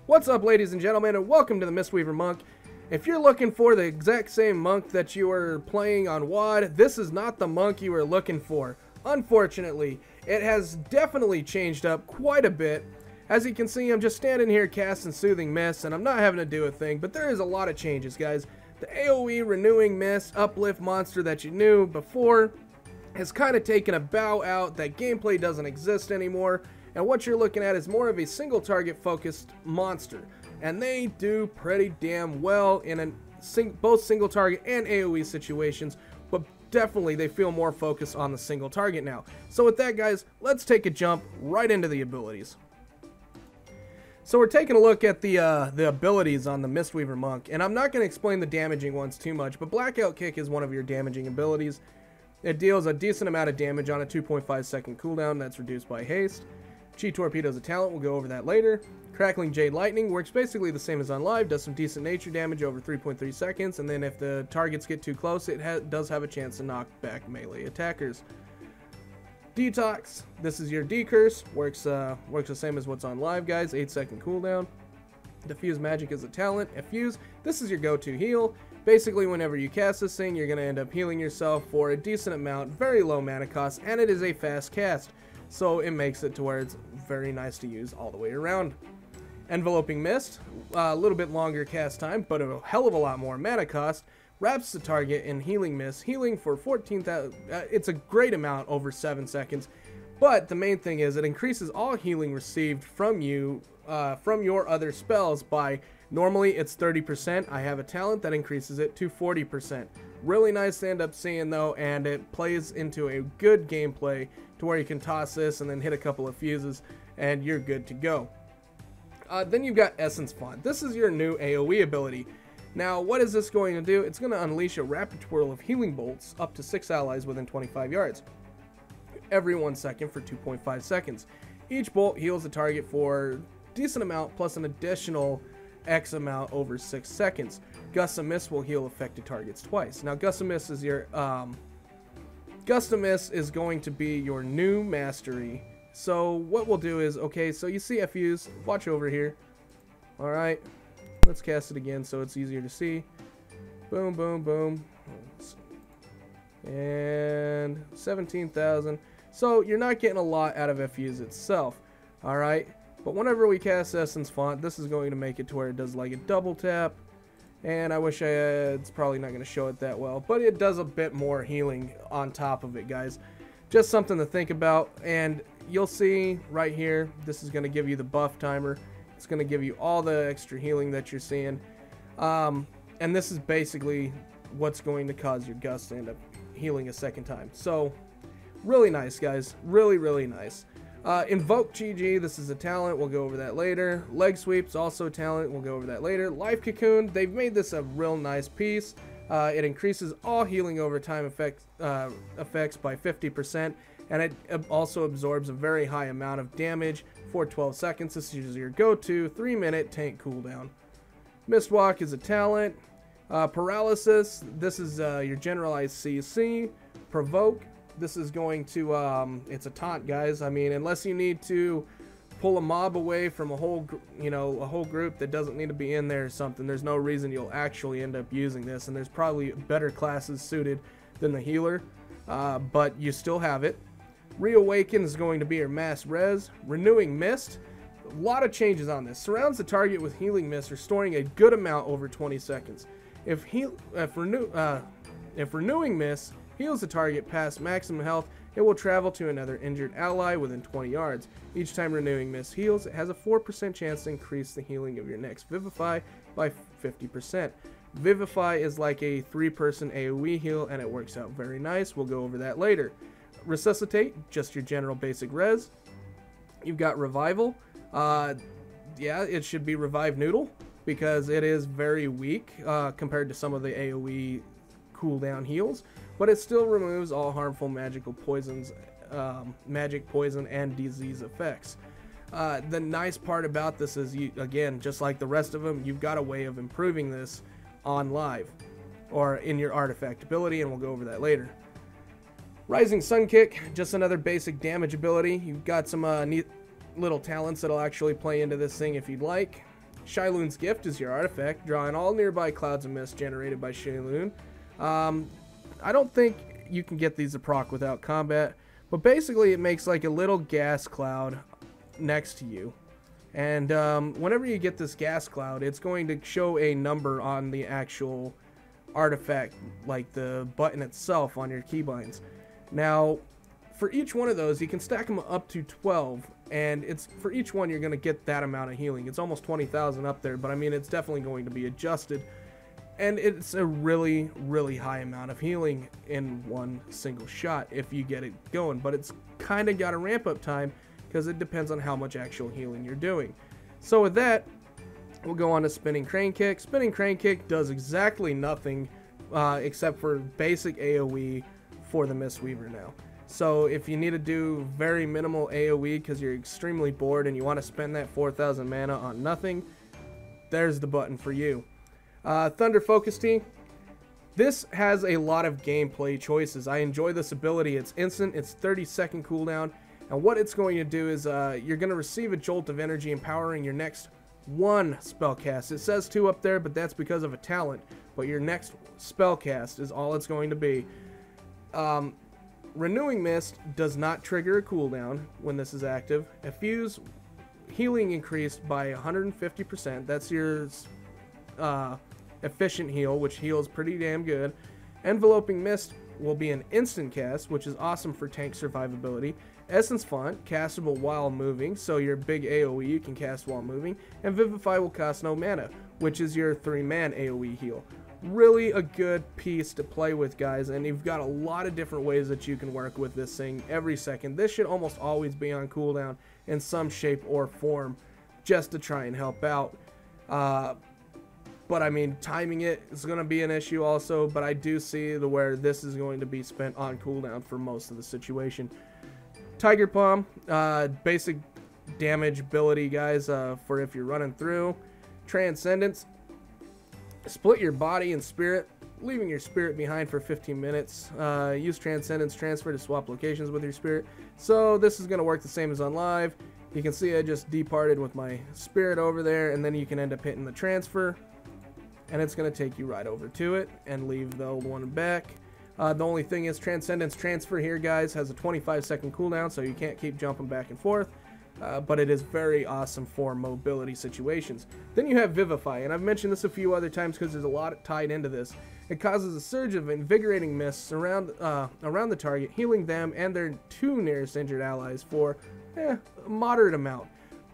What's up, ladies and gentlemen, and welcome to the Mistweaver Monk. If you're looking for the exact same monk that you were playing on WoD, this is not the monk you were looking for. Unfortunately, it has definitely changed up quite a bit. As you can see, I'm just standing here casting Soothing Mist, and I'm not having to do a thing, but there is a lot of changes, guys. The AoE Renewing Mist uplift monster that you knew before has kind of taken a bow out. That gameplay doesn't exist anymore. And what you're looking at is more of a single target focused monster, and they do pretty damn well in both single target and AoE situations, but definitely they feel more focused on the single target now. So with that, guys, let's take a jump right into the abilities. So we're taking a look at the abilities on the Mistweaver Monk, and I'm not going to explain the damaging ones too much, but Blackout Kick is one of your damaging abilities. It deals a decent amount of damage on a 2.5 second cooldown that's reduced by haste. Chi Torpedo is a talent, we'll go over that later. Crackling Jade Lightning works basically the same as on live, does some decent nature damage over 3.3 seconds, and then if the targets get too close, it does have a chance to knock back melee attackers. Detox, this is your decurse, works the same as what's on live, guys, 8-second cooldown. Diffuse Magic is a talent. Effuse, this is your go-to heal. Basically, whenever you cast this thing, you're going to end up healing yourself for a decent amount, very low mana cost, and it is a fast cast. So it makes it to where it's very nice to use all the way around. Enveloping Mist, a little bit longer cast time, but a hell of a lot more mana cost. Wraps the target in Healing Mist, healing for 14,000. It's a great amount over 7 seconds. But the main thing is it increases all healing received from you, from your other spells by, normally it's 30%. I have a talent that increases it to 40%. Really nice to end up seeing though, and it plays into a good gameplay to where you can toss this and then hit a couple of fuses and you're good to go. Then you've got Essence Font. This is your new AoE ability. Now, what is this going to do? It's going to unleash a rapid twirl of healing bolts up to 6 allies within 25 yards. Every 1 second for 2.5 seconds. Each bolt heals the target for a decent amount plus an additional X amount over 6 seconds. Gust of Mist will heal affected targets twice. Now, Gust of Mist is your Gust of Mist is going to be your new mastery. So what we'll do is, okay, so you see Effuse, watch over here. Alright, let's cast it again so it's easier to see. Boom, boom, boom. And 17,000. So you're not getting a lot out of Effuse itself. Alright, but whenever we cast Essence Font, this is going to make it to where it does like a double tap. And I wish it's probably not going to show it that well, but it does a bit more healing on top of it, guys. Just something to think about, and you'll see right here, this is going to give you the buff timer. It's going to give you all the extra healing that you're seeing. And this is basically what's going to cause your Gust to end up healing a second time. So, really nice, guys. Really, really nice. Invoke GG, this is a talent, we'll go over that later. Leg Sweeps, also a talent, we'll go over that later. Life Cocoon, they've made this a real nice piece. It increases all healing over time effects by 50%, and it also absorbs a very high amount of damage for 12 seconds. This is your go-to 3-minute tank cooldown. Mistwalk is a talent. Paralysis, this is your generalized CC. Provoke, this is going to, it's a taunt, guys. I mean, unless you need to pull a mob away from a whole group that doesn't need to be in there or something, there's no reason you'll actually end up using this, and there's probably better classes suited than the healer, but you still have it. Reawaken is going to be your mass res. Renewing Mist, a lot of changes on this. Surrounds the target with Healing Mist, restoring a good amount over 20 seconds. If Renewing Mist heals the target past maximum health, it will travel to another injured ally within 20 yards. Each time Renewing Mist heals, it has a 4% chance to increase the healing of your next Vivify by 50%. Vivify is like a 3-person AoE heal, and it works out very nice. We'll go over that later. Resuscitate, just your general basic res. You've got Revival. Yeah, it should be Revive Noodle, because it is very weak compared to some of the AoE cooldown heals, but it still removes all harmful magical poisons, magic poison and disease effects. The nice part about this is, again, just like the rest of them, you've got a way of improving this on live or in your artifact ability, and we'll go over that later. Rising Sun Kick, just another basic damage ability. You've got some neat little talents that'll actually play into this thing if you'd like. Shailoon's Gift is your artifact, drawing all nearby clouds of mist generated by Shailoon. I don't think you can get these to proc without combat, but basically it makes like a little gas cloud next to you. And whenever you get this gas cloud, it's going to show a number on the actual artifact, like the button itself on your keybinds. Now, for each one of those, you can stack them up to 12, and it's for each one you're going to get that amount of healing. It's almost 20,000 up there, but I mean, it's definitely going to be adjusted, and it's a really, really high amount of healing in one single shot if you get it going, but it's kind of got a ramp-up time because it depends on how much actual healing you're doing. So with that, we'll go on to Spinning Crane Kick. Spinning Crane Kick does exactly nothing except for basic AoE for the Mistweaver now. So if you need to do very minimal AoE because you're extremely bored and you want to spend that 4,000 mana on nothing, there's the button for you. Thunder Focus Tea. This has a lot of gameplay choices. I enjoy this ability. It's instant, it's 30-second cooldown, and what it's going to do is you're going to receive a jolt of energy empowering your next one spell cast. It says 2 up there, but that's because of a talent, but your next spell cast is all it's going to be. Renewing Mist does not trigger a cooldown when this is active. Effuse, healing increased by 150%. That's your efficient heal, which heals pretty damn good. Enveloping Mist will be an instant cast, which is awesome for tank survivability. Essence Font, castable while moving, so your big AoE you can cast while moving. And Vivify will cost no mana, which is your 3-man AoE heal. Really a good piece to play with, guys, and you've got a lot of different ways that you can work with this thing every second. This should almost always be on cooldown in some shape or form just to try and help out. But I mean, timing it is going to be an issue also, but I do see where this is going to be spent on cooldown for most of the situation. Tiger Palm, basic damage ability, guys, for if you're running through. Transcendence. Split your body and spirit, leaving your spirit behind for 15 minutes. Use Transcendence Transfer to swap locations with your spirit. So this is going to work the same as on live. You can see I just departed with my spirit over there, and then you can end up hitting the transfer. And it's going to take you right over to it and leave the old one back. The only thing is Transcendence Transfer here, guys, has a 25-second cooldown, so you can't keep jumping back and forth. But it is very awesome for mobility situations. Then you have Vivify, and I've mentioned this a few other times because there's a lot tied into this. It causes a surge of invigorating mists around the target, healing them and their 2 nearest injured allies for a moderate amount.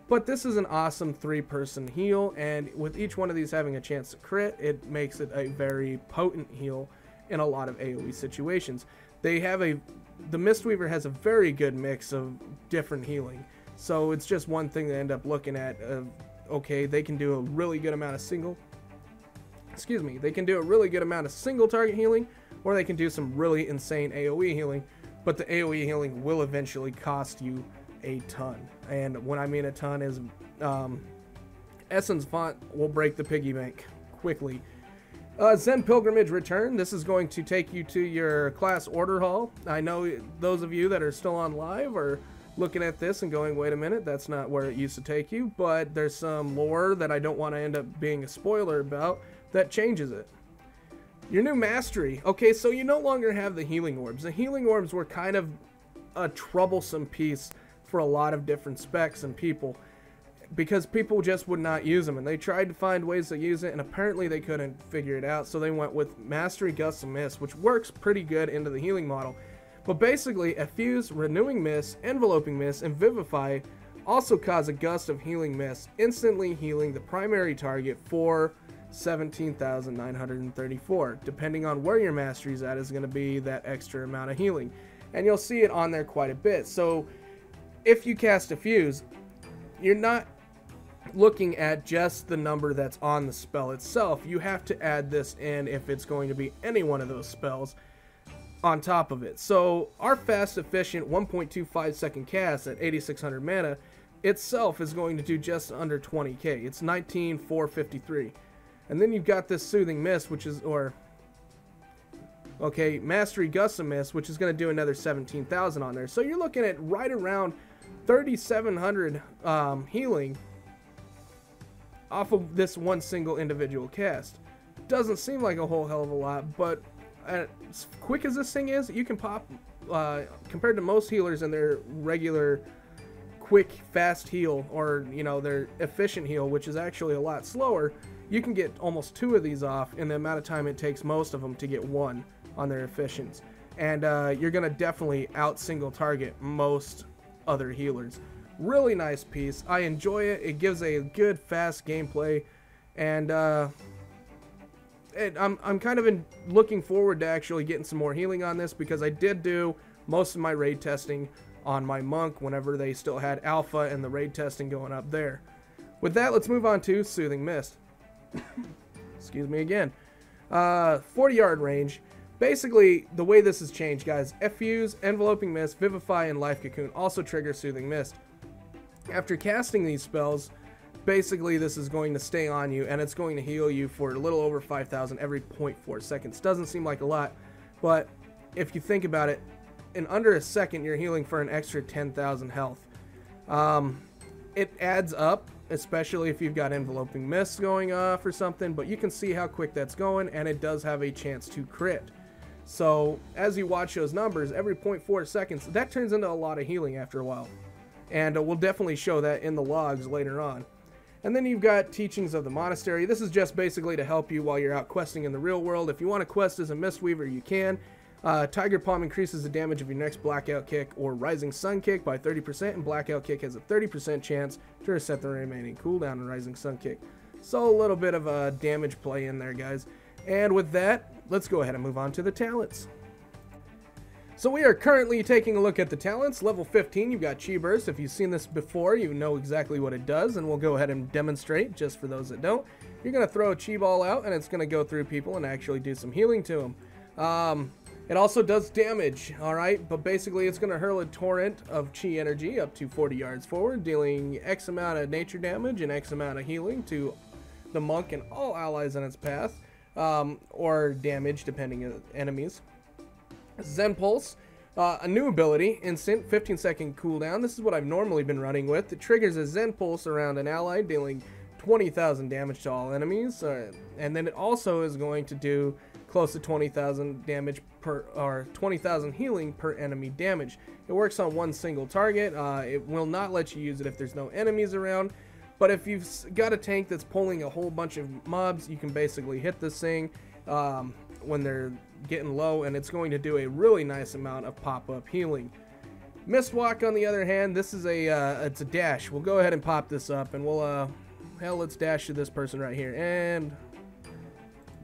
But this is an awesome 3-person heal, and with each one of these having a chance to crit, it makes it a very potent heal in a lot of AoE situations. The Mistweaver has a very good mix of different healing. So it's just one thing to end up looking at. Okay, they can do a really good amount of single target healing, or they can do some really insane AoE healing, but the AoE healing will eventually cost you a ton. And when I mean a ton is Essence Font will break the piggy bank quickly. Zen Pilgrimage Return. This is going to take you to your class order hall. I know those of you that are still on live are looking at this and going, wait a minute, that's not where it used to take you, but there's some lore that I don't want to end up being a spoiler about that changes it. Your new mastery. Okay, so you no longer have the healing orbs. The healing orbs were kind of a troublesome piece for a lot of different specs and people, because people just would not use them, and they tried to find ways to use it, and apparently they couldn't figure it out, so they went with Mastery Gust of Mist, which works pretty good into the healing model. But basically, Effuse, Renewing Mist, Enveloping Mist, and Vivify also cause a gust of healing mist, instantly healing the primary target for 17,934. Depending on where your mastery is at is going to be that extra amount of healing. And you'll see it on there quite a bit. So if you cast Effuse, you're not looking at just the number that's on the spell itself. You have to add this in if it's going to be any one of those spells on top of it. So our fast efficient 1.25 second cast at 8600 mana itself is going to do just under 20k. It's 19,453. And then you've got this Soothing Mist, which is, Mastery Gust of Mist, which is going to do another 17,000 on there. So you're looking at right around 3,700 healing off of this one single individual cast. Doesn't seem like a whole hell of a lot, but as quick as this thing is, you can pop, compared to most healers and their regular quick, fast heal, or, you know, their efficient heal, which is actually a lot slower, you can get almost 2 of these off in the amount of time it takes most of them to get 1 on their efficiency. And you're going to definitely out-single target most other healers. Really nice piece. I enjoy it. It gives a good, fast gameplay. And I'm kind of looking forward to actually getting some more healing on this, because I did do most of my raid testing on my monk whenever they still had alpha and the raid testing going up there. With that, let's move on to Soothing Mist. Excuse me again. 40-yard range. Basically, the way this has changed, guys, Effuse, Enveloping Mist, Vivify, and Life Cocoon also trigger Soothing Mist. After casting these spells, basically this is going to stay on you, and it's going to heal you for a little over 5,000 every 0.4 seconds. Doesn't seem like a lot, but if you think about it, in under a second, you're healing for an extra 10,000 health. It adds up, especially if you've got Enveloping Mist going off or something, but you can see how quick that's going, and it does have a chance to crit. So as you watch those numbers, every 0.4 seconds, that turns into a lot of healing after a while. And we'll definitely show that in the logs later on. And then you've got Teachings of the Monastery. This is just basically to help you while you're out questing in the real world. If you want to quest as a Mistweaver, you can. Tiger Palm increases the damage of your next Blackout Kick or Rising Sun Kick by 30%, and Blackout Kick has a 30% chance to reset the remaining cooldown on Rising Sun Kick. So a little bit of a damage play in there, guys. And with that, let's go ahead and move on to the talents. So we are currently taking a look at the talents. Level 15, you've got Chi Burst. If you've seen this before, you know exactly what it does, and we'll go ahead and demonstrate just for those that don't. You're going to throw a Chi Ball out, and it's going to go through people and actually do some healing to them. It also does damage, alright, but basically it's going to hurl a torrent of Chi energy up to 40 yards forward, dealing X amount of nature damage and X amount of healing to the monk and all allies in its path, or damage depending on enemies. Zen Pulse, a new ability, instant 15-second cooldown. This is what I've normally been running with. It triggers a Zen Pulse around an ally, dealing 20,000 damage to all enemies, and then it also is going to do close to 20,000 damage per, or 20,000 healing per enemy damage. It works on one single target. It will not let you use it if there's no enemies around, but if you've got a tank that's pulling a whole bunch of mobs, you can basically hit this thing when they're getting low, and it's going to do a really nice amount of pop-up healing. Mistwalk, on the other hand, this is it's a dash. We'll go ahead and pop this up, and we'll let's dash to this person right here, and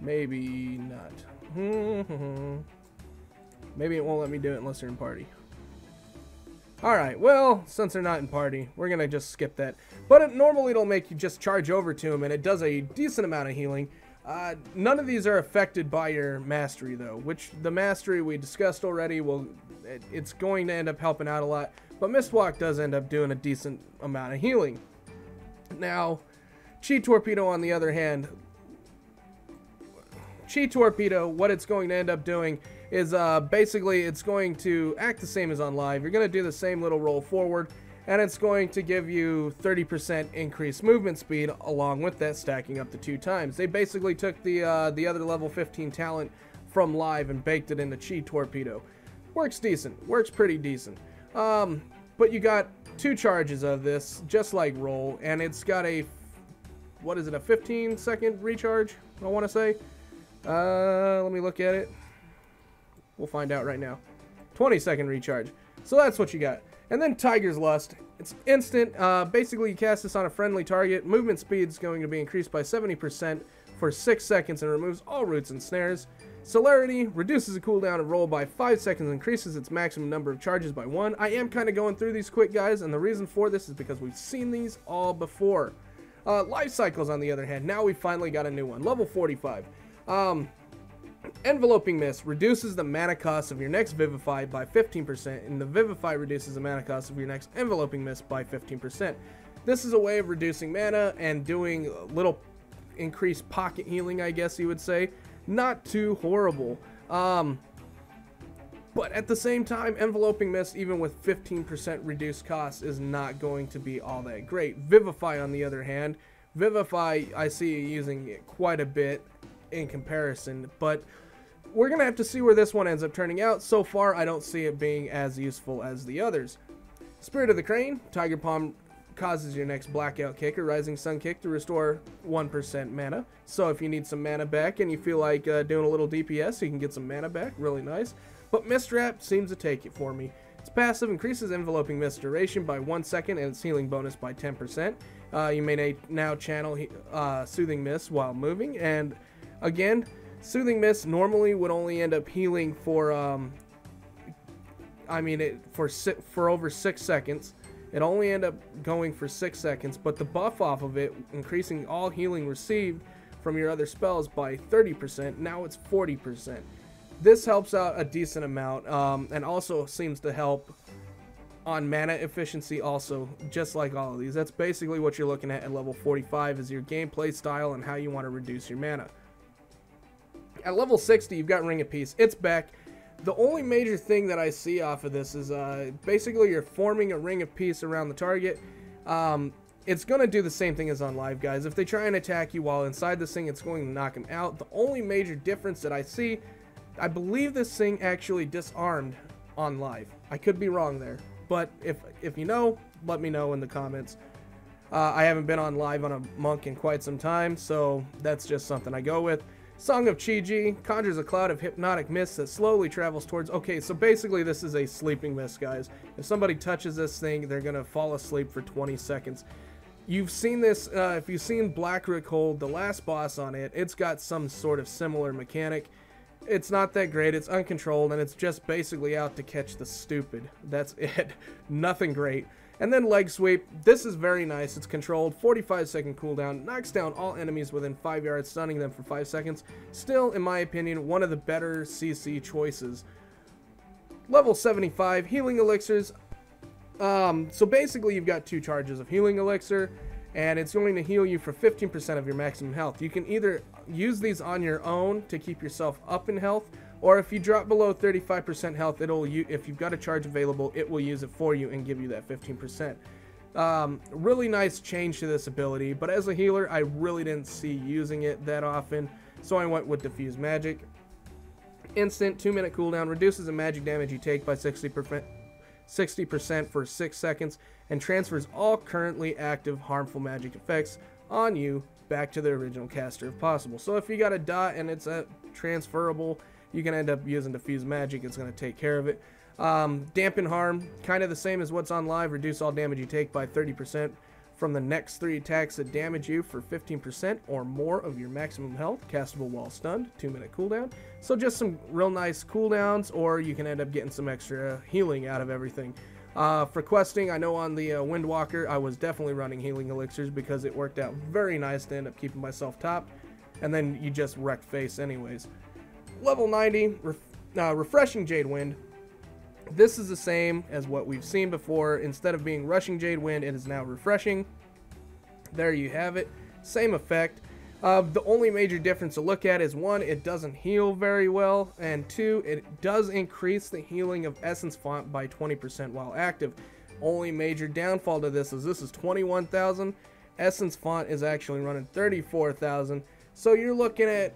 maybe not. Maybe it won't let me do it unless they're in party. Alright, well, since they're not in party, we're gonna just skip that. But normally it'll make you just charge over to them, and it does a decent amount of healing. None of these are affected by your mastery, though, which the mastery we discussed already, it's going to end up helping out a lot, but Mistwalk does end up doing a decent amount of healing. Now, Chi Torpedo, on the other hand, Chi Torpedo, what it's going to end up doing is basically it's going to act the same as on live. You're going to do the same little roll forward, and it's going to give you 30% increased movement speed along with that, stacking up to 2 times. They basically took the other level 15 talent from live and baked it into Chi Torpedo. Works decent. Works pretty decent. But you got 2 charges of this, just like roll, and it's got a, what is it, a 15-second recharge, I want to say. Let me look at it. We'll find out right now. 20-second recharge. So that's what you got. And then Tiger's Lust. It's instant. Basically, you cast this on a friendly target. Movement speed is going to be increased by 70% for 6 seconds and removes all roots and snares. Celerity reduces the cooldown of roll by 5 seconds, increases its maximum number of charges by 1. I am kind of going through these quick, guys, and the reason for this is because we've seen these all before. Life Cycles, on the other hand, now we finally got a new one. Level 45. Enveloping Mist reduces the mana cost of your next Vivify by 15%, and the Vivify reduces the mana cost of your next Enveloping Mist by 15%. This is a way of reducing mana and doing a little increased pocket healing, I guess you would say. Not too horrible. But at the same time, Enveloping Mist, even with 15% reduced cost, is not going to be all that great. Vivify, on the other hand, Vivify, I see you using it quite a bit in comparison, but we're going to have to see where this one ends up turning out. So far, I don't see it being as useful as the others. Spirit of the Crane, Tiger Palm causes your next Blackout Kick or Rising Sun Kick to restore 1% mana. So if you need some mana back and you feel like doing a little DPS, you can get some mana back. Really nice. But Mist Wrap seems to take it for me. Its passive increases Enveloping Mist duration by 1 second and its healing bonus by 10%. You may now channel Soothing Mist while moving. And again, Soothing Mist normally would only end up healing for, for over 6 seconds. It only end up going for 6 seconds, but the buff off of it, increasing all healing received from your other spells by 30%, now it's 40%. This helps out a decent amount, and also seems to help on mana efficiency also, just like all of these. That's basically what you're looking at level 45 is your gameplay style and how you want to reduce your mana. At level 60, you've got Ring of Peace. It's back. The only major thing that I see off of this is basically you're forming a Ring of Peace around the target. It's going to do the same thing as on live, guys. If they try and attack you while inside this thing, it's going to knock them out. The only major difference that I see, I believe this thing actually disarmed on live. I could be wrong there, but if you know, let me know in the comments. I haven't been on live on a monk in quite some time, so that's just something I go with. Song of Chi-Ji conjures a cloud of hypnotic mist that slowly travels towards... Okay, so basically this is a sleeping mist, guys. If somebody touches this thing, they're going to fall asleep for 20 seconds. You've seen this, if you've seen Black Rookhold, the last boss on it, it's got some sort of similar mechanic. It's not that great, it's uncontrolled, and it's just basically out to catch the stupid. That's it. Nothing great. And then Leg Sweep. This is very nice. It's controlled, 45-second cooldown, knocks down all enemies within 5 yards, stunning them for 5 seconds. Still, in my opinion, one of the better CC choices. Level 75, Healing Elixirs. So basically, you've got 2 charges of Healing Elixir, and it's going to heal you for 15% of your maximum health. You can either use these on your own to keep yourself up in health, or if you drop below 35% health, if you've got a charge available, it will use it for you and give you that 15%. Really nice change to this ability, but as a healer, I really didn't see using it that often, so I went with Diffuse Magic. Instant 2-minute cooldown, reduces the magic damage you take by 60% for 6 seconds, and transfers all currently active harmful magic effects on you back to the original caster if possible. So if you got a dot and it's transferable, you can end up using Diffuse Magic. It's going to take care of it. Dampen Harm, kind of the same as what's on live. Reduce all damage you take by 30% from the next 3 attacks that damage you for 15% or more of your maximum health. Castable while stunned, 2-minute cooldown. So just some real nice cooldowns, or you can end up getting some extra healing out of everything. For questing, I know on the Windwalker, I was definitely running Healing Elixirs because it worked out very nice to end up keeping myself top, and then you just wreck face anyways. Level 90, Refreshing Jade Wind. This is the same as what we've seen before. Instead of being Rushing Jade Wind, it is now Refreshing. There you have it. Same effect. The only major difference to look at is 1, it doesn't heal very well, and 2, it does increase the healing of Essence Font by 20% while active. Only major downfall to this is 21,000. Essence Font is actually running 34,000. So you're looking at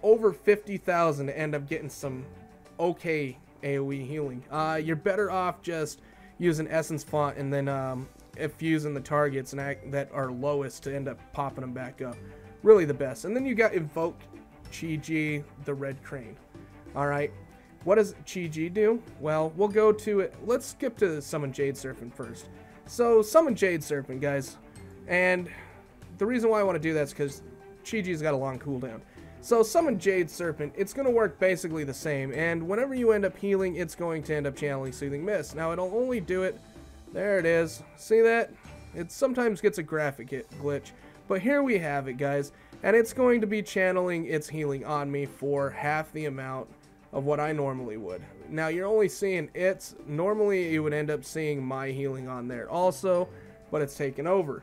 over 50,000 to end up getting some okay AoE healing. You're better off just using Essence Font and then infusing the targets that are lowest to end up popping them back up. Really the best. And then you got Invoke Chi-Ji, the Red Crane. Alright, what does Chi-Ji do? Well, we'll go to it. Let's skip to Summon Jade Serpent first. So, Summon Jade Serpent, guys. And the reason why I want to do that is because Chi-Ji's got a long cooldown. So Summon Jade Serpent, it's going to work basically the same, and whenever you end up healing, it's going to end up channeling Soothing Mist. Now it'll only do it, there it is, see that? It sometimes gets a graphic glitch, but here we have it, guys. and it's going to be channeling its healing on me for half the amount of what I normally would. Now you're only seeing its. Normally you would end up seeing my healing on there also, but it's taken over.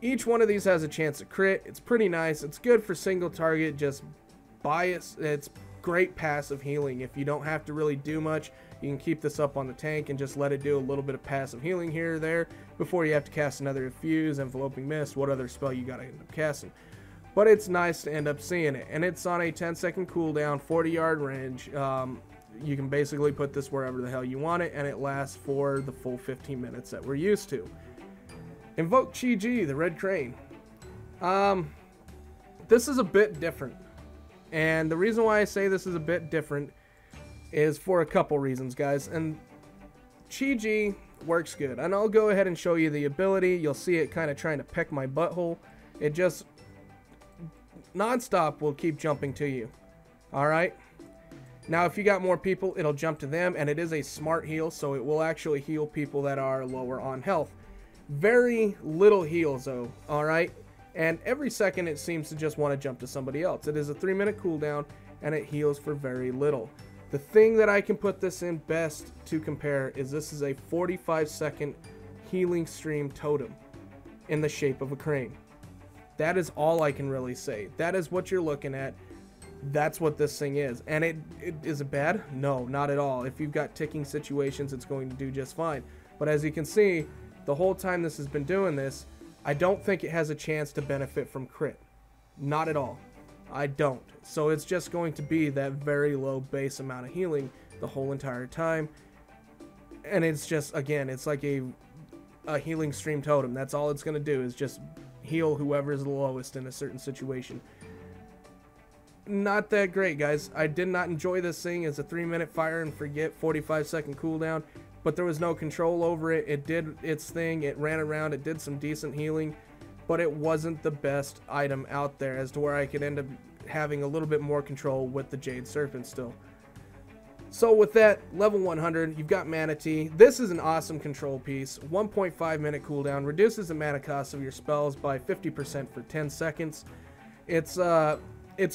Each one of these has a chance to crit. It's pretty nice. It's good for single target, just bias. It's great passive healing. If you don't have to really do much, you can keep this up on the tank and just let it do a little bit of passive healing here or there before you have to cast another Infuse, Enveloping Mist, what other spell you gotta end up casting. But it's nice to end up seeing it, and it's on a 10-second cooldown, 40-yard range. You can basically put this wherever the hell you want it, and it lasts for the full 15 minutes that we're used to. Invoke Chi-Ji, the Red Crane. This is a bit different, and the reason why I say this is a bit different is for a couple reasons, guys. And Chi-Ji works good, and I'll go ahead and show you the ability. You'll see it kind of trying to peck my butthole. It just non-stop will keep jumping to you. Alright, now if you got more people, it'll jump to them, and it is a smart heal, so it will actually heal people that are lower on health. Very little heals though, alright? And every second it seems to just want to jump to somebody else. It is a 3-minute cooldown, and it heals for very little. The thing that I can put this in best to compare is this is a 45-second healing stream totem in the shape of a crane. That is all I can really say. That is what you're looking at. That's what this thing is. And is it bad? No, not at all. If you've got ticking situations, it's going to do just fine. But as you can see, the whole time this has been doing this, I don't think it has a chance to benefit from crit. Not at all. I don't. So it's just going to be that very low base amount of healing the whole entire time. And it's just, again, it's like a healing stream totem. That's all it's going to do, is just heal whoever is the lowest in a certain situation. Not that great, guys. I did not enjoy this thing as a 3-minute fire and forget 45-second cooldown, but there was no control over it. It did its thing. It ran around. It did some decent healing, but it wasn't the best item out there as to where I could end up having a little bit more control with the Jade Serpent still. So with that, level 100, you've got Mana Tea. This is an awesome control piece. 1.5 minute cooldown, reduces the mana cost of your spells by 50% for 10 seconds. It's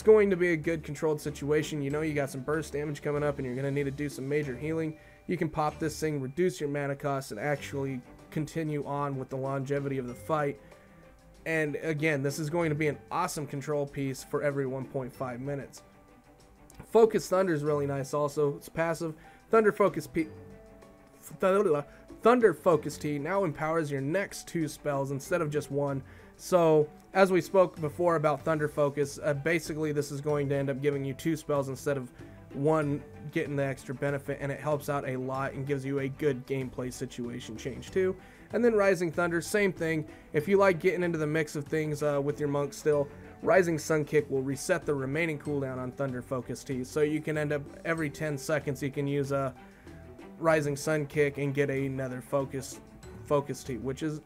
going to be a good controlled situation. You know you got some burst damage coming up and you're going to need to do some major healing. You can pop this thing, reduce your mana cost, and actually continue on with the longevity of the fight. And again, this is going to be an awesome control piece for every 1.5 minutes. Focus Thunder is really nice also. It's passive. Thunder Focus Tea now empowers your next 2 spells instead of just 1. So, as we spoke before about Thunder Focus, basically this is going to end up giving you 2 spells instead of 1, getting the extra benefit, and it helps out a lot and gives you a good gameplay situation change too. And then Rising Thunder, same thing. If you like getting into the mix of things with your monk still, Rising Sun Kick will reset the remaining cooldown on Thunder Focus Tea. So you can end up every 10 seconds you can use a Rising Sun Kick and get another Focus Tea, which it's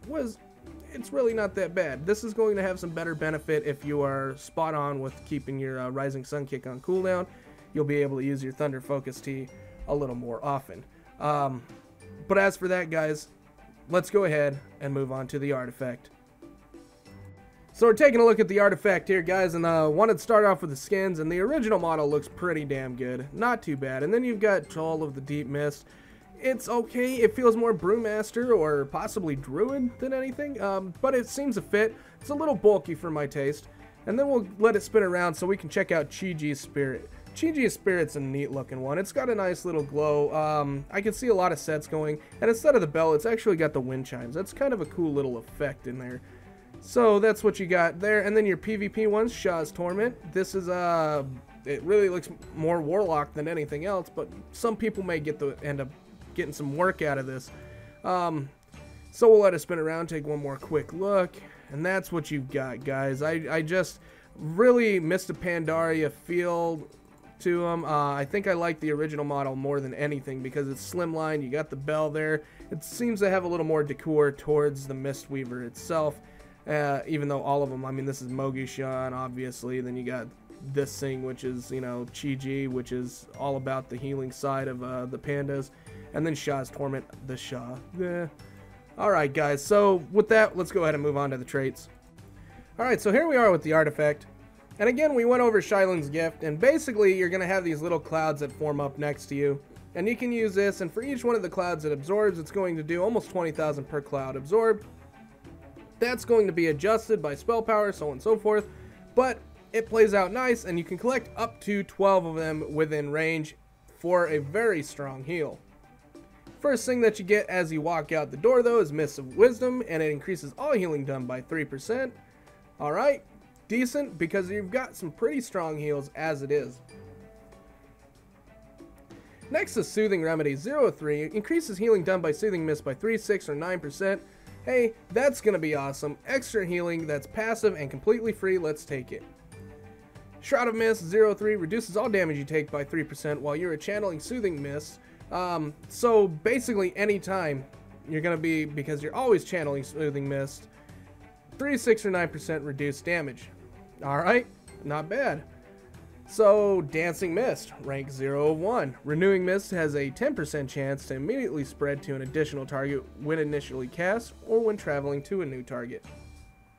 really not that bad. This is going to have some better benefit if you are spot on with keeping your Rising Sun Kick on cooldown. You'll be able to use your Thunder Focus Tea a little more often. But as for that, guys, let's go ahead and move on to the artifact. So we're taking a look at the artifact here, guys, and wanted to start off with the skins, and the original model looks pretty damn good. Not too bad. And then you've got Toll of the Deep Mist. It's okay. It feels more Brewmaster or possibly Druid than anything, but it seems to fit. It's a little bulky for my taste. And then we'll let it spin around so we can check out Chi-Ji's Spirit. Chi-Ji's Spirit's a neat looking one. It's got a nice little glow. I can see a lot of sets going, and instead of the bell, it's actually got the wind chimes. That's kind of a cool little effect in there. So that's what you got there. And then your PvP ones, Shah's Torment. This is it really looks more Warlock than anything else, but some people may end up getting some work out of this. So we'll let it spin around, take one more quick look, and that's what you've got, guys. I just really missed the Pandaria feel to them. I think I like the original model more than anything because it's slimline. You got the bell there. It seems to have a little more decor towards the Mistweaver itself, even though all of them, I mean, this is Mogishan, obviously. Then you got this thing, which is, you know, Chi-Ji, which is all about the healing side of the pandas. And then Shah's Torment, the Shah. Alright, guys, so with that, let's go ahead and move on to the traits. Alright, so here we are with the artifact. And again, we went over Shyling's Gift, and basically you're going to have these little clouds that form up next to you. And you can use this, and for each one of the clouds it absorbs, it's going to do almost 20,000 per cloud absorbed. That's going to be adjusted by spell power, so on and so forth. But it plays out nice, and you can collect up to 12 of them within range for a very strong heal. First thing that you get as you walk out the door, though, is Mist of Wisdom, and it increases all healing done by 3%. Alright, decent, because you've got some pretty strong heals as it is. Next is Soothing Remedy 03, increases healing done by Soothing Mist by 3, 6, or 9%. Hey, that's going to be awesome. Extra healing that's passive and completely free, let's take it. Shroud of Mist 03 reduces all damage you take by 3% while you're channeling Soothing Mist. So basically anytime you're going to be, because you're always channeling Soothing Mist, 3, 6, or 9% reduced damage. Alright, not bad. So, Dancing Mist, rank 0 of 1. Renewing Mist has a 10% chance to immediately spread to an additional target when initially cast or when traveling to a new target.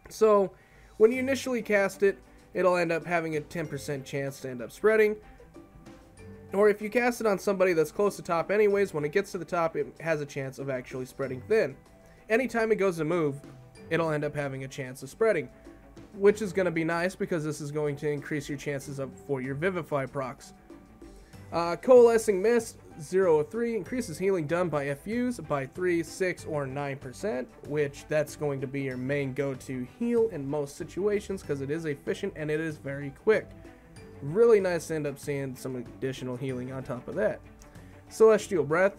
So, when you initially cast it, it'll end up having a 10% chance to end up spreading. Or if you cast it on somebody that's close to top anyways, when it gets to the top, it has a chance of actually spreading thin. Anytime it goes to move, it'll end up having a chance of spreading, which is going to be nice because this is going to increase your chances for your Vivify procs. Coalescing Mist 03 increases healing done by FUs by 3, 6, or 9%, which that's going to be your main go-to heal in most situations because it is efficient and it is very quick. Really nice to end up seeing some additional healing on top of that. Celestial Breath,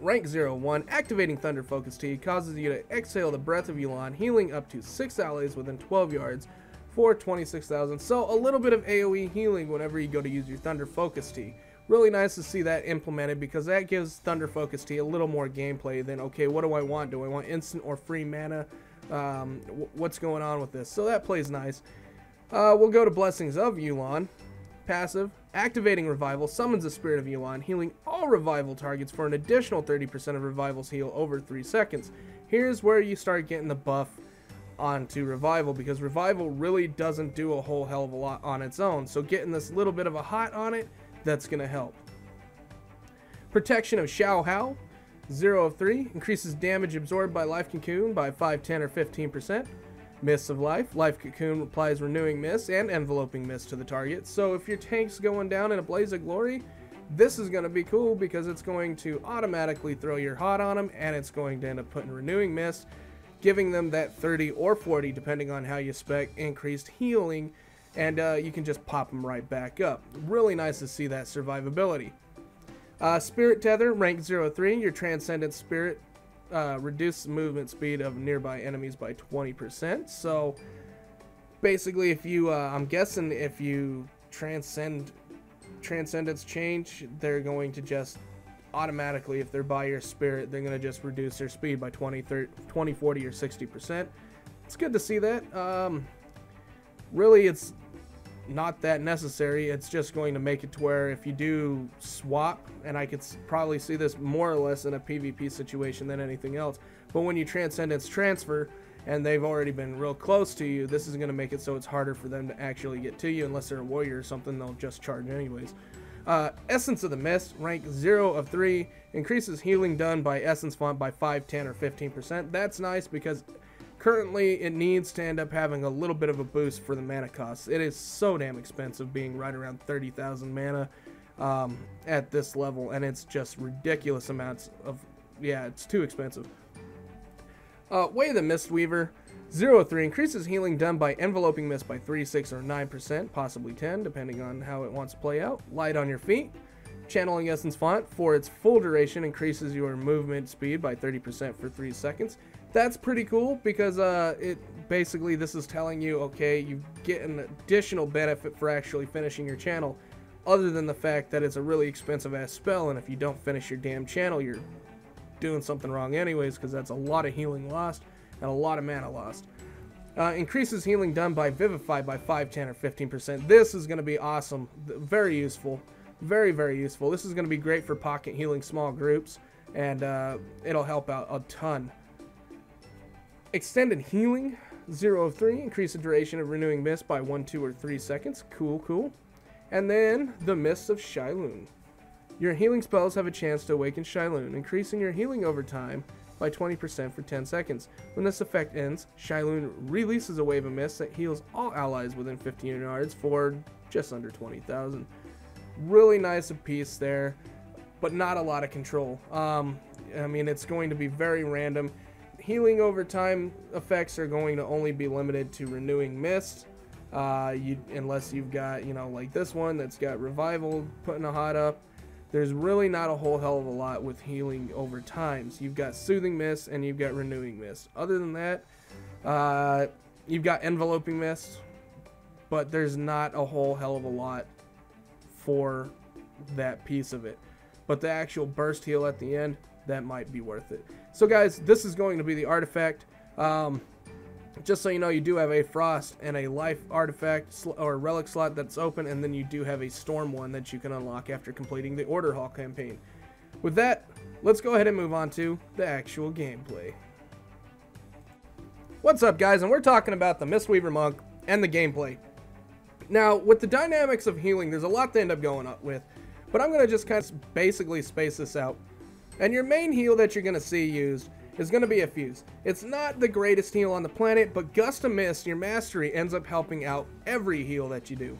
rank 0-1, activating Thunder Focus Tea causes you to exhale the breath of Yu'lon, healing up to 6 allies within 12 yards for 26,000. So a little bit of AoE healing whenever you go to use your Thunder Focus Tea. Really nice to see that implemented because that gives Thunder Focus Tea a little more gameplay than, okay, what do I want? Do I want instant or free mana? What's going on with this? So that plays nice. We'll go to Blessings of Yu'lon. Passive, activating Revival summons the Spirit of Yu'lon, healing all Revival targets for an additional 30% of Revival's heal over 3 seconds. Here's where you start getting the buff onto Revival, because Revival really doesn't do a whole hell of a lot on its own, so getting this little bit of a hot on it, that's going to help. Protection of Xiao Hao 0 of 3, increases damage absorbed by Life Cocoon by 5, 10, or 15%. Mists of Life, Life Cocoon applies Renewing Mist and Enveloping Mist to the target, so if your tank's going down in a blaze of glory, this is going to be cool because it's going to automatically throw your hot on them, and it's going to end up putting Renewing Mist, giving them that 30 or 40, depending on how you spec, increased healing, and you can just pop them right back up. Really nice to see that survivability. Spirit Tether, rank 0-3, your Transcendent Spirit reduces movement speed of nearby enemies by 20%. So basically, if you, I'm guessing if you Transcendence change, they're going to just automatically, if they're by your spirit, they're going to just reduce their speed by 20, 30, 20, 40, or 60%. It's good to see that. Really, it's not that necessary. It's just going to make it to where if you do swap, and I could probably see this more or less in a PvP situation than anything else, but when you Transcendence transfer and they've already been real close to you, this is going to make it so it's harder for them to actually get to you. Unless they're a warrior or something, they'll just charge anyways. Essence of the Mist, rank 0 of 3, increases healing done by Essence Font by 5, 10, or 15%. That's nice because currently it needs to end up having a little bit of a boost for the mana costs. It is so damn expensive, being right around 30,000 mana at this level, and it's just ridiculous amounts of, yeah, it's too expensive. Way of the Mistweaver 0-3, increases healing done by Enveloping Mist by 3, 6, or 9%, possibly 10, depending on how it wants to play out. Light on your feet. Channeling Essence Font, for its full duration, increases your movement speed by 30% for 3 seconds. That's pretty cool because it basically, this is telling you, okay, you get an additional benefit for actually finishing your channel, other than the fact that it's a really expensive ass spell, and if you don't finish your damn channel, you're doing something wrong anyways, because that's a lot of healing lost and a lot of mana lost. Increases healing done by Vivify by 5, 10, or 15%. This is going to be awesome. Very useful. Very, very useful. This is going to be great for pocket healing small groups, and it'll help out a ton. Extended Healing 0 of 3, increase the duration of Renewing Mist by 1, 2, or 3 seconds. Cool, cool. And then the Mist of Shylune. Your healing spells have a chance to awaken Shylune, increasing your healing over time by 20% for 10 seconds. When this effect ends, Shylune releases a wave of mist that heals all allies within 15 yards for just under 20,000. Really nice piece there, but not a lot of control. I mean, it's going to be very random. Healing over time effects are going to only be limited to Renewing Mist, unless you've got, you know, like this one that's got Revival putting a hot up. There's really not a whole hell of a lot with healing over time. So you've got Soothing Mist and you've got Renewing Mist. Other than that, you've got Enveloping Mist, but there's not a whole hell of a lot for that piece of it. But the actual burst heal at the end, that might be worth it. So guys, this is going to be the artifact. Just so you know, you do have a Frost and a Life artifact or relic slot that's open, and then you do have a Storm one that you can unlock after completing the Order Hall campaign. With that, let's go ahead and move on to the actual gameplay. What's up, guys? And we're talking about the Mistweaver Monk and the gameplay. Now, with the dynamics of healing, there's a lot to end up going up with, but I'm going to just kind of basically space this out. And your main heal that you're going to see used is going to be a Fuse. It's not the greatest heal on the planet, but Gust of Mist, your mastery, ends up helping out every heal that you do.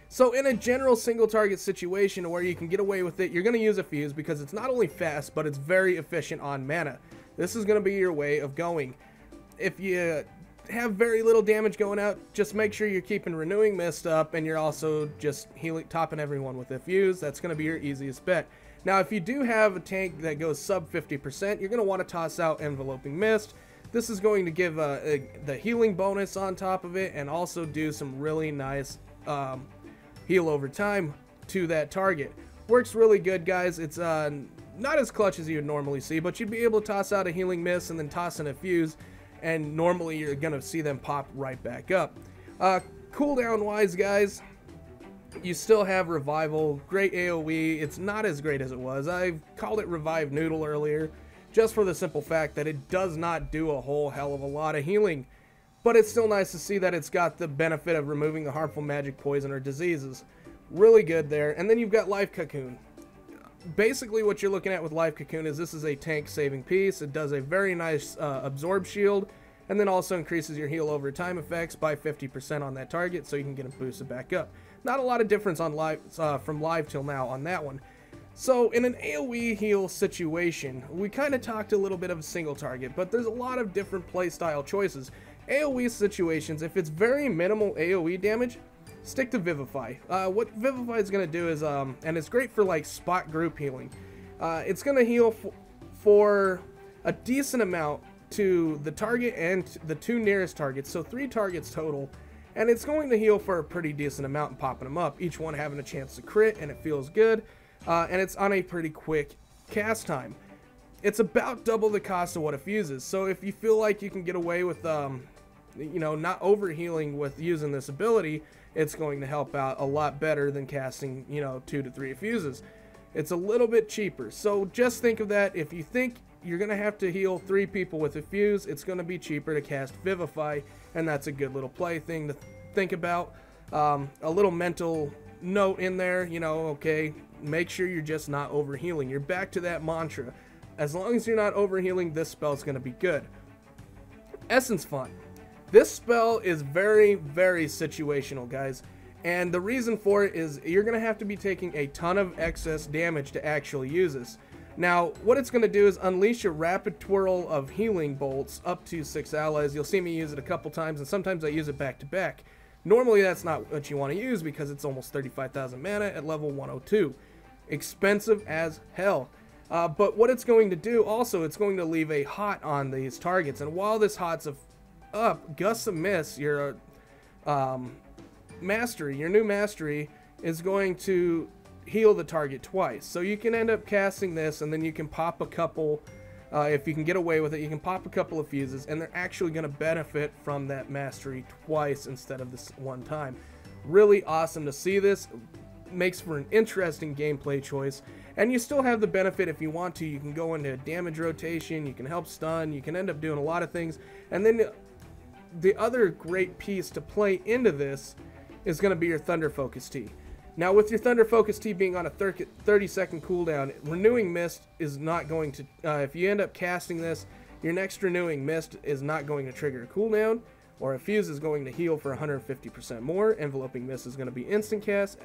So in a general single target situation where you can get away with it, you're going to use a Fuse because it's not only fast, but it's very efficient on mana. This is going to be your way of going. If you have very little damage going out, just make sure you're keeping Renewing Mist up, and you're also just topping everyone with a Fuse. That's going to be your easiest bet. Now, if you do have a tank that goes sub 50%, you're going to want to toss out Enveloping Mist. This is going to give the healing bonus on top of it, and also do some really nice heal over time to that target. Works really good, guys. It's not as clutch as you would normally see, but you'd be able to toss out a Healing Mist and then toss in a Fuse, and normally you're going to see them pop right back up. Cooldown wise, guys, you still have Revival, great AoE. It's not as great as it was. I called it Revive Noodle earlier, just for the simple fact that it does not do a whole hell of a lot of healing. But it's still nice to see that it's got the benefit of removing the harmful magic, poison, or diseases. Really good there. And then you've got Life Cocoon. Basically what you're looking at with Life Cocoon is this is a tank saving piece. It does a very nice absorb shield, and then also increases your heal over time effects by 50% on that target, so you can get them boosted back up. Not a lot of difference on live from live till now on that one. So in an AoE heal situation, we kind of talked a little bit of a single target, but there's a lot of different playstyle choices. AoE situations, if it's very minimal AoE damage, stick to Vivify. What Vivify is going to do is, and it's great for like spot group healing, it's going to heal for a decent amount to the target and the two nearest targets, so 3 targets total. And it's going to heal for a pretty decent amount and popping them up, each one having a chance to crit, and it feels good. And it's on a pretty quick cast time. It's about double the cost of what a Fuse is. So if you feel like you can get away with, you know, not overhealing with using this ability, it's going to help out a lot better than casting, you know, 2 to 3 Fuses. It's a little bit cheaper. So just think of that. If you think you're going to have to heal 3 people with a Fuse, it's going to be cheaper to cast Vivify, and that's a good little play thing to think about. A little mental note in there, you know, okay, make sure you're just not overhealing. You're back to that mantra. As long as you're not overhealing, this spell's going to be good. Essence Font. This spell is very, very situational, guys. And the reason for it is you're going to have to be taking a ton of excess damage to actually use this. Now, what it's going to do is unleash a rapid twirl of healing bolts up to 6 allies. You'll see me use it a couple times, and sometimes I use it back to back. Normally, that's not what you want to use because it's almost 35,000 mana at level 102. Expensive as hell. But what it's going to do also, it's going to leave a hot on these targets. And while this hot's up, Gust of Mist, your mastery, your new mastery, is going to heal the target twice. So you can end up casting this, and then you can pop a couple, if you can get away with it, you can pop a couple of Fuses, and they're actually going to benefit from that mastery twice instead of this one time. Really awesome to see this. makes for an interesting gameplay choice. And you still have the benefit, if you want to, you can go into damage rotation, you can help stun, you can end up doing a lot of things. And then the other great piece to play into this is going to be your Thunder Focus Tea. Now, with your Thunder Focus Tea being on a 30-second cooldown, Renewing Mist is not going to, if you end up casting this, your next Renewing Mist is not going to trigger a cooldown, or a Fuse is going to heal for 150% more, Enveloping Mist is going to be instant cast,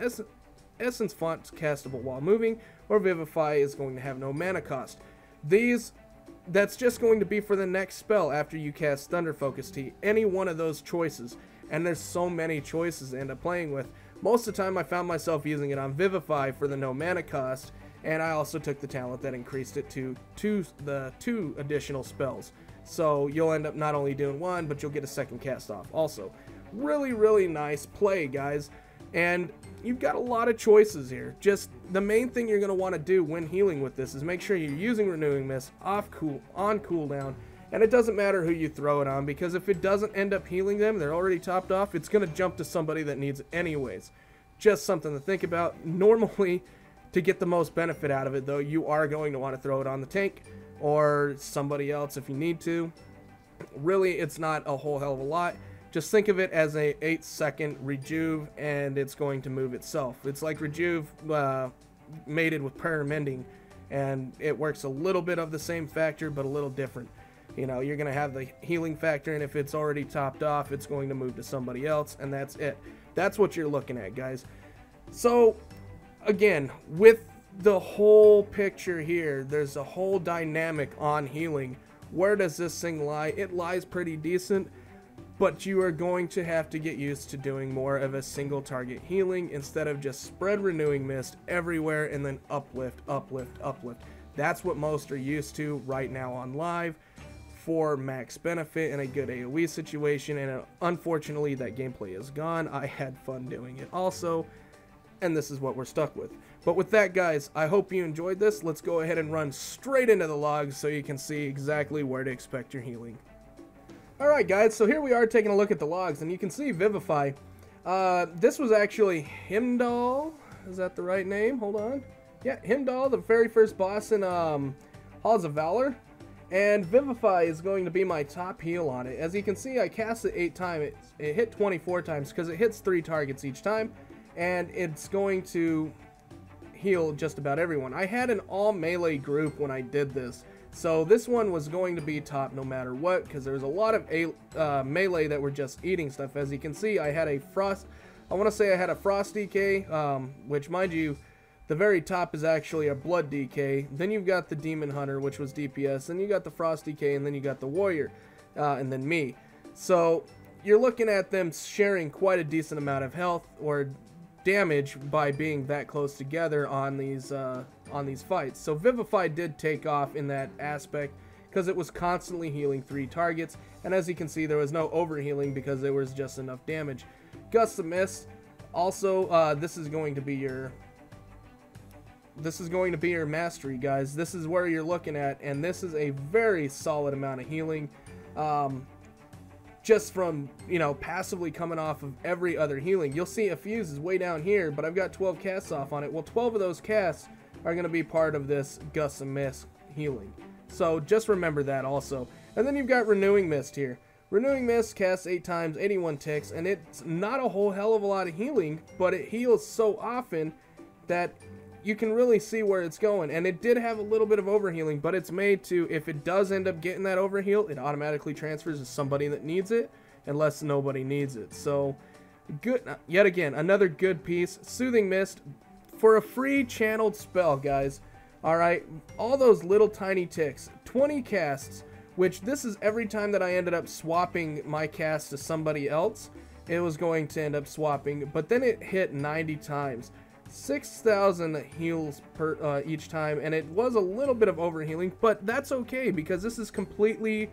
Essence Font's castable while moving, or Vivify is going to have no mana cost. That's just going to be for the next spell after you cast Thunder Focus Tea, any one of those choices. And there's so many choices to end up playing with. Most of the time I found myself using it on Vivify for the no mana cost, and I also took the talent that increased it to the two additional spells. So you'll end up not only doing one, but you'll get a second cast off also. Really, really nice play, guys. And you've got a lot of choices here. Just the main thing you're going to want to do when healing with this is make sure you're using Renewing Mist on cooldown. And it doesn't matter who you throw it on, because if it doesn't end up healing them, they're already topped off, it's going to jump to somebody that needs it anyways. Just something to think about. Normally, to get the most benefit out of it, though, you are going to want to throw it on the tank or somebody else if you need to. Really, it's not a whole hell of a lot. Just think of it as a 8-second rejuve, and it's going to move itself. It's like rejuve mated with prayer mending, and it works a little bit of the same factor, but a little different. You know, you're going to have the healing factor, and if it's already topped off, it's going to move to somebody else, and that's it. That's what you're looking at, guys. So, again, with the whole picture here, there's a whole dynamic on healing. Where does this thing lie? It lies pretty decent, but you are going to have to get used to doing more of a single target healing instead of just spread Renewing Mist everywhere and then uplift, uplift, uplift. That's what most are used to right now on live for max benefit in a good AoE situation, and unfortunately that gameplay is gone. I had fun doing it also, and this is what we're stuck with. But with that, guys, I hope you enjoyed this. Let's go ahead and run straight into the logs so you can see exactly where to expect your healing. Alright, guys, so here we are taking a look at the logs, and you can see Vivify. This was actually Heimdall. Is that the right name? Hold on. Yeah, Heimdall, the very first boss in Halls of Valor. And Vivify is going to be my top heal on it. As you can see, I cast it 8 times. It hit 24 times because it hits 3 targets each time. And it's going to heal just about everyone. I had an all melee group when I did this. So this one was going to be top no matter what, because there's a lot of melee that were just eating stuff. As you can see, I had a Frost DK, which, mind you, the very top is actually a Blood DK. Then you've got the Demon Hunter, which was DPS. Then you got the Frost DK, and then you got the Warrior, and then me. So you're looking at them sharing quite a decent amount of health or damage by being that close together on these fights. So Vivify did take off in that aspect because it was constantly healing 3 targets, and as you can see, there was no overhealing because there was just enough damage. Gust of Mist, also, this is going to be your mastery, guys. This is where you're looking at, and this is a very solid amount of healing. Just from, you know, passively coming off of every other healing. You'll see a Fuse is way down here, but I've got 12 casts off on it. Well, 12 of those casts are going to be part of this Gust of Mist healing. So just remember that also. And then you've got Renewing Mist here. Renewing Mist casts 8 times, 81 ticks, and it's not a whole hell of a lot of healing, but it heals so often that you can really see where it's going. And it did have a little bit of overhealing, but it's made to, if it does end up getting that overheal, it automatically transfers to somebody that needs it, unless nobody needs it. So, good. Yet again, another good piece. Soothing Mist, for a free channeled spell, guys. Alright, all those little tiny ticks. 20 casts, which this is every time that I ended up swapping my cast to somebody else, it was going to end up swapping, but then it hit 90 times. 6,000 heals per each time, and it was a little bit of overhealing, but that's okay because this is completely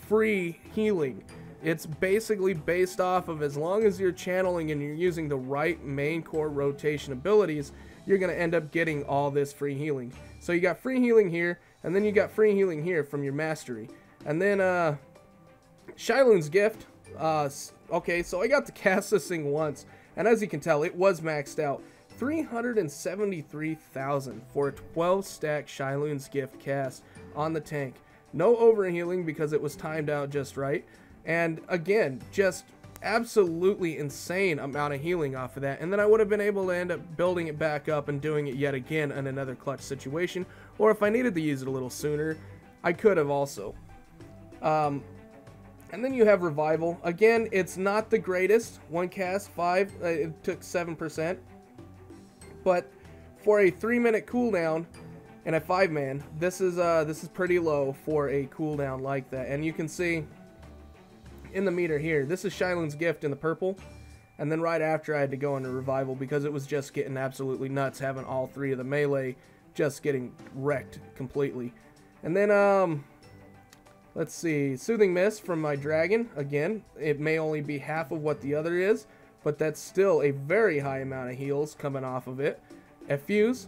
free healing. It's basically based off of, as long as you're channeling and you're using the right main core rotation abilities, you're going to end up getting all this free healing. So you got free healing here, and then you got free healing here from your mastery. And then Shylun's Gift, okay, so I got to cast this thing once, and as you can tell, it was maxed out. 373,000 for a 12 stack Shailoon's Gift cast on the tank. No overhealing because it was timed out just right. And again, just absolutely insane amount of healing off of that. And then I would have been able to end up building it back up and doing it yet again in another clutch situation. Or if I needed to use it a little sooner, I could have also. And then you have Revival. Again, it's not the greatest. One cast, 5. It took 7%. But for a 3-minute cooldown and a 5-man, this is pretty low for a cooldown like that. And you can see in the meter here, this is Shailoon's Gift in the purple. And then right after, I had to go into Revival because it was just getting absolutely nuts having all 3 of the melee just getting wrecked completely. And then, let's see, Soothing Mist from my dragon. Again, it may only be half of what the other is, but that's still a very high amount of heals coming off of it. Effuse,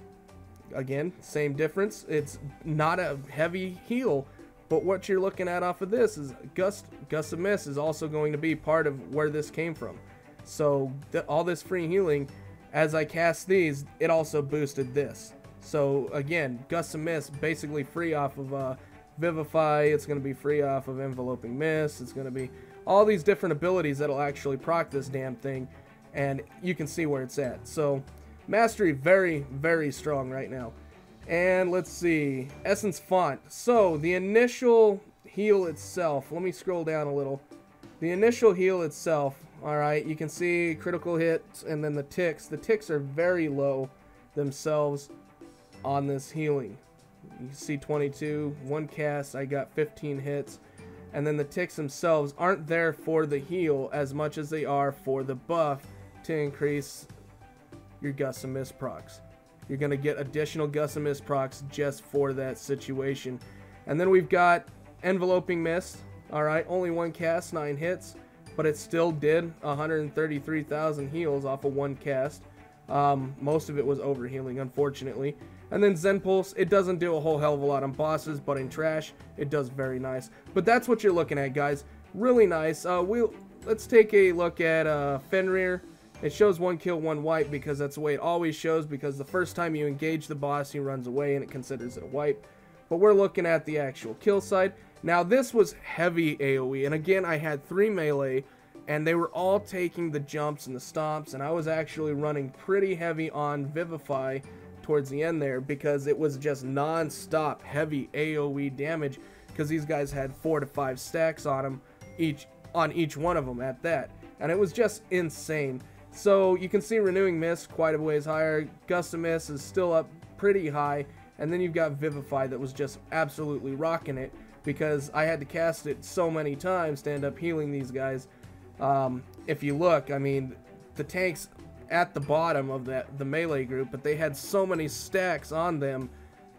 again, same difference. It's not a heavy heal, but what you're looking at off of this is Gust of Mist is also going to be part of where this came from. So all this free healing, as I cast these, it also boosted this. So again, Gust of Mist basically free off of Vivify. It's going to be free off of Enveloping Mist. It's going to be all these different abilities that'll actually proc this damn thing, and you can see where it's at. So Mastery, very, very strong right now. And let's see, Essence Font. So the initial heal itself, let me scroll down a little. The initial heal itself, alright, you can see critical hits and then the ticks. The ticks are very low themselves on this healing. You see 22, 1 cast, I got 15 hits. And then the ticks themselves aren't there for the heal as much as they are for the buff to increase your Gust of Mist procs. You're going to get additional Gust of Mist procs just for that situation. And then we've got Enveloping Mist. Alright, only 1 cast, 9 hits. But it still did 133,000 heals off of 1 cast. Most of it was overhealing, unfortunately. And then Zen Pulse, it doesn't do a whole hell of a lot on bosses, but in trash, it does very nice. But that's what you're looking at, guys. Really nice. Let's take a look at Fenrir. It shows 1 kill, 1 wipe because that's the way it always shows, because the first time you engage the boss, he runs away and it considers it a wipe. But we're looking at the actual kill side. Now, this was heavy AoE, and again, I had 3 melee, and they were all taking the jumps and the stomps, and I was actually running pretty heavy on Vivify towards the end there because it was just non-stop heavy AoE damage because these guys had 4 to 5 stacks on them, each one of them at that, and it was just insane. So you can see Renewing Mist quite a ways higher. Gust of Mist is still up pretty high, and then you've got Vivify that was just absolutely rocking it because I had to cast it so many times to end up healing these guys. If you look, I mean, the tanks at the bottom of the melee group, but they had so many stacks on them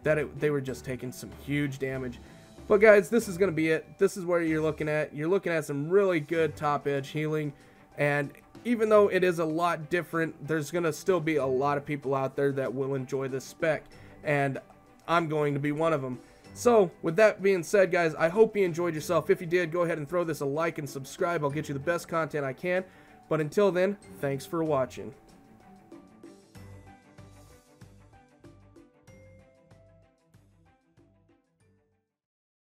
that they were just taking some huge damage. But guys, this is going to be it. This is where you're looking at. You're looking at some really good top edge healing, and even though it is a lot different, there's going to still be a lot of people out there that will enjoy this spec, and I'm going to be one of them. So, with that being said, guys, I hope you enjoyed yourself. If you did, go ahead and throw this a like and subscribe. I'll get you the best content I can. But until then, thanks for watching.